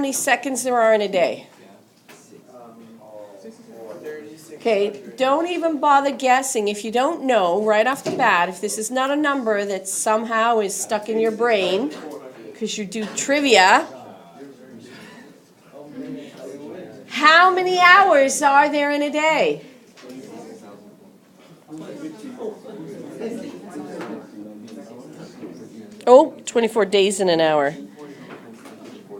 many seconds there are in a day? Okay, don't even bother guessing. If you don't know right off the bat, if this is not a number that somehow is stuck in your brain, because you do trivia, how many hours are there in a day? Oh, 24 days in an hour.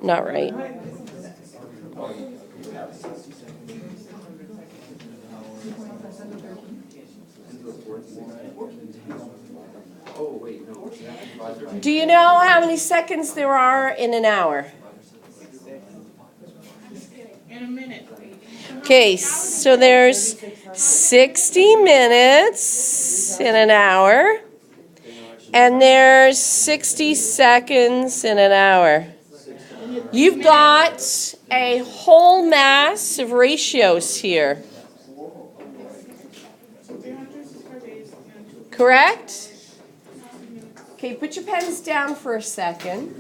Not right. Do you know how many seconds there are in an hour? In a minute. Okay, so there's 60 minutes in an hour, and there's 60 seconds in an hour. You've got a whole mass of ratios here. Correct? Okay, put your pens down for a second.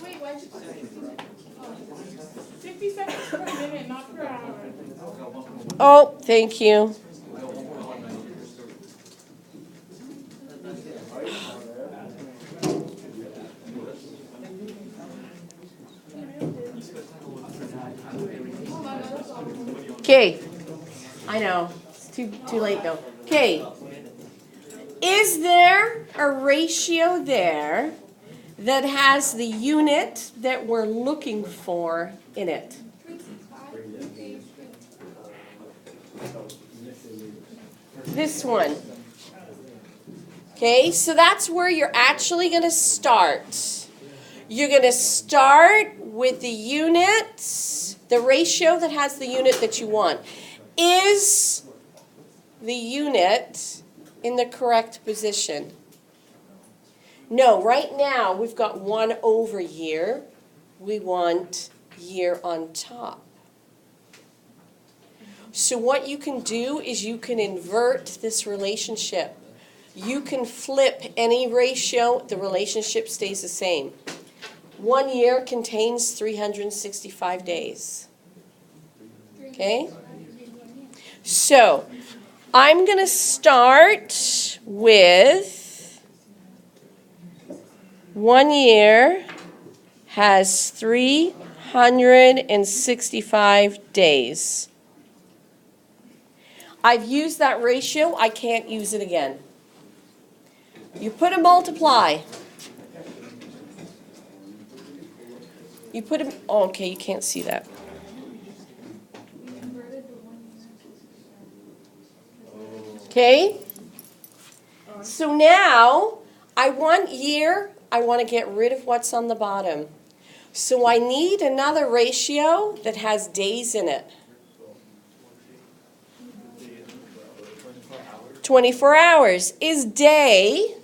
Wait, why'd you put 60 seconds per minute, not per hour. Oh, thank you. Okay, I know, it's too late though. Okay, is there a ratio there that has the unit that we're looking for in it? This one. Okay, so that's where you're actually going to start. You're going to start with the unit, the ratio that has the unit that you want. Is the unit in the correct position? No, right now we've got 1 over year. We want year on top. So what you can do is you can invert this relationship. You can flip any ratio, the relationship stays the same. 1 year contains 365 days. Okay? So, I'm going to start with 1 year has 365 days. I've used that ratio, I can't use it again. You put a multiply. You put a, oh, okay, you can't see that. Okay? So now, I want year, I want to get rid of what's on the bottom. So I need another ratio that has days in it. 24 hours. Is day,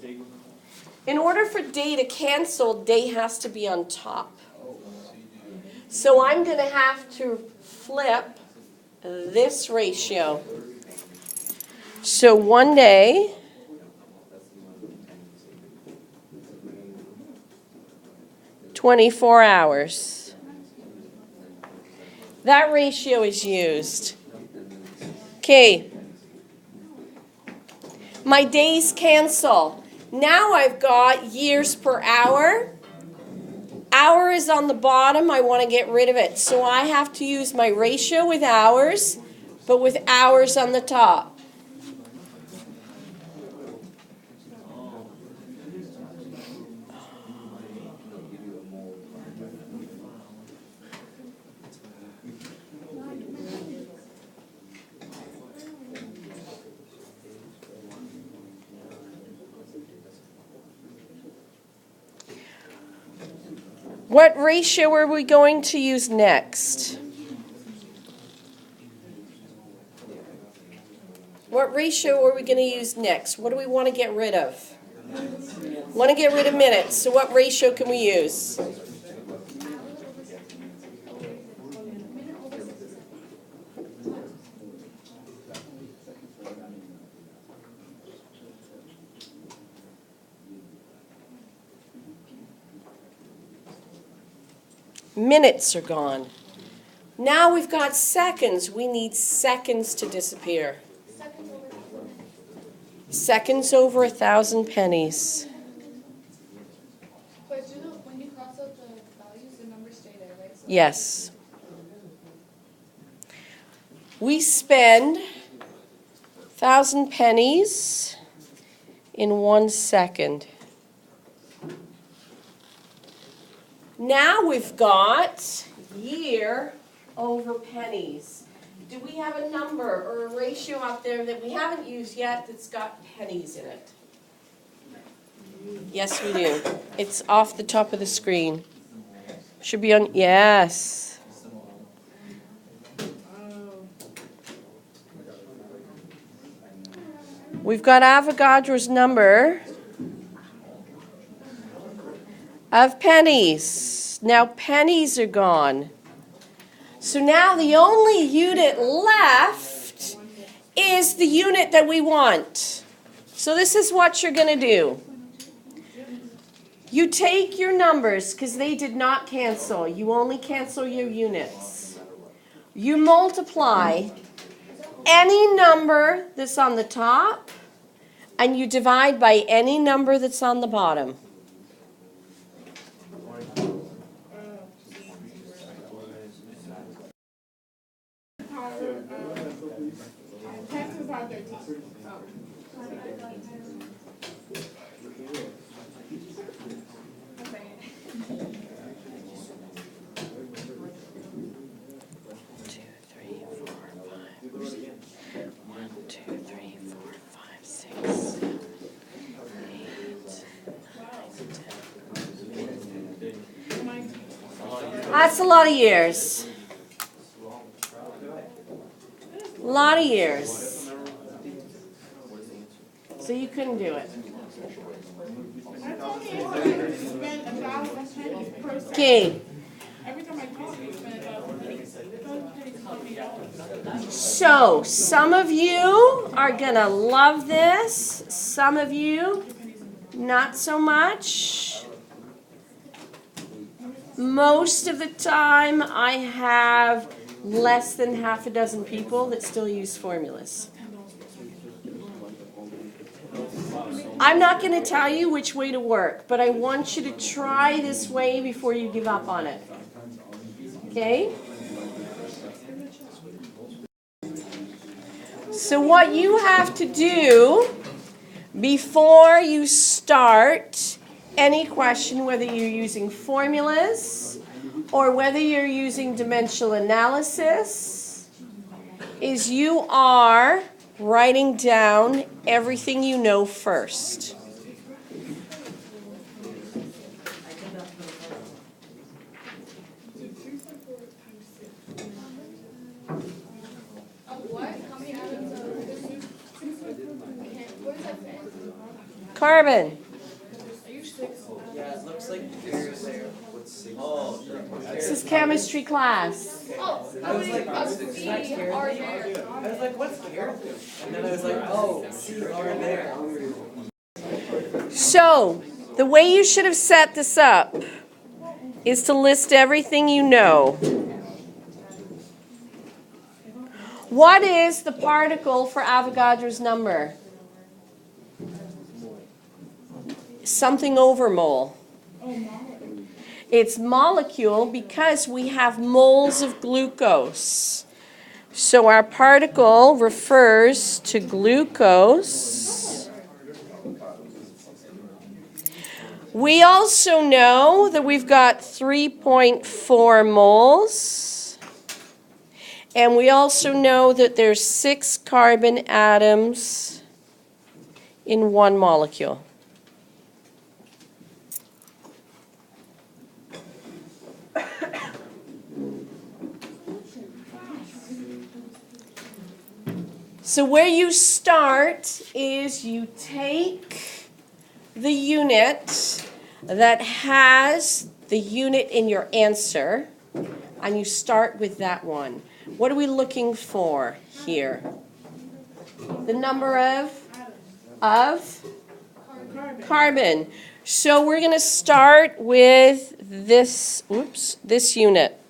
in order for day to cancel, day has to be on top. So I'm going to have to flip this ratio. So 1 day, (24 hours). That ratio is used. Okay. My days cancel. Now I've got years per hour. Hour is on the bottom. I want to get rid of it. So I have to use my ratio with hours, but with hours on the top. What ratio are we going to use next? What ratio are we going to use next? What do we want to get rid of? Want to get rid of minutes. So what ratio can we use? Minutes are gone. Now we've got seconds. We need seconds to disappear. Seconds over 1,000 pennies. But when you cross out the values, the numbers stay there, right? So Yes. We spend 1,000 pennies in 1 second. Now we've got year over pennies. Do we have a number or a ratio out there that we haven't used yet that's got pennies in it? Yes, we do. It's off the top of the screen. Should be on, yes. We've got Avogadro's number of pennies. Now pennies are gone. So now the only unit left is the unit that we want. So this is what you're going to do. You take your numbers, because they did not cancel. You only cancel your units. You multiply any number that's on the top, and you divide by any number that's on the bottom. Taxes are 13. That's a lot of years. A lot of years. So you couldn't do it. I told you to spend 1,000 pennies per second. Okay. Every time I talk, you spend 1,000 pennies. 1,000 pennies is $20. So some of you are going to love this. Some of you, not so much. Most of the time, I have less than half a dozen people that still use formulas. I'm not going to tell you which way to work, but I want you to try this way before you give up on it. Okay? So what you have to do before you start any question, whether you're using formulas or whether you're using dimensional analysis, is you are writing down everything you know first. what? How many atoms of this? What is that say? Carbon. Yeah, it looks like there's oh, This is chemistry class. Oh, how many of C are there? I was like, what's here? And then I was like, oh, C are there. So, the way you should have set this up is to list everything you know. What is the particle for Avogadro's number? Something over mole. It's molecule because we have moles of glucose. So our particle refers to glucose. We also know that we've got 3.4 moles. And we also know that there's 6 carbon atoms in one molecule. So where you start is you take the unit that has the unit in your answer, and you start with that one. What are we looking for here? The number of carbon. So we're going to start with this unit,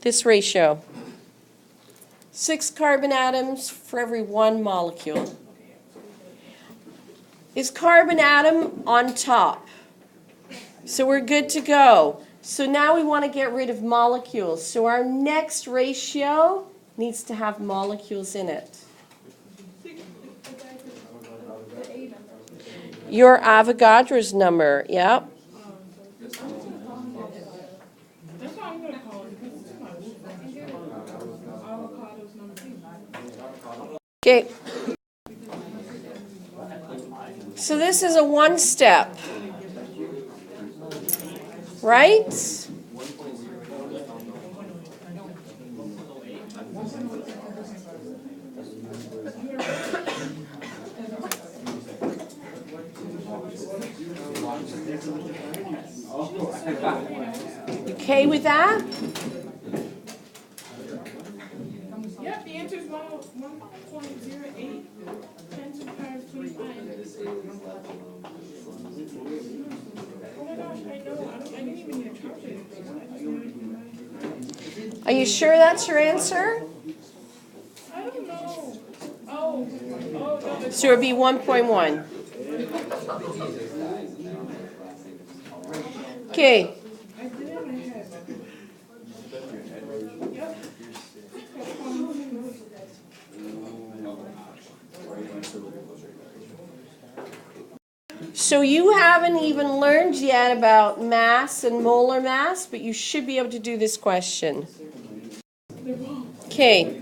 this ratio. 6 carbon atoms for every 1 molecule. Is carbon atom on top? So we're good to go. So now we want to get rid of molecules. So our next ratio needs to have molecules in it. Your Avogadro's number, yep. That's what I'm gonna call it, because it's too much. Avocado's number 2. Okay. So this is a 1-step, right? Okay with that? Yep, the answer is 1.08 10 to the power of 25. Oh my gosh, I know. I didn't even need a calculator for that. Are you sure that's your answer? I don't know. Oh, no. So it would be 1.1. Okay. I did it in my head. Yep. So you haven't even learned yet about mass and molar mass, but you should be able to do this question. Okay.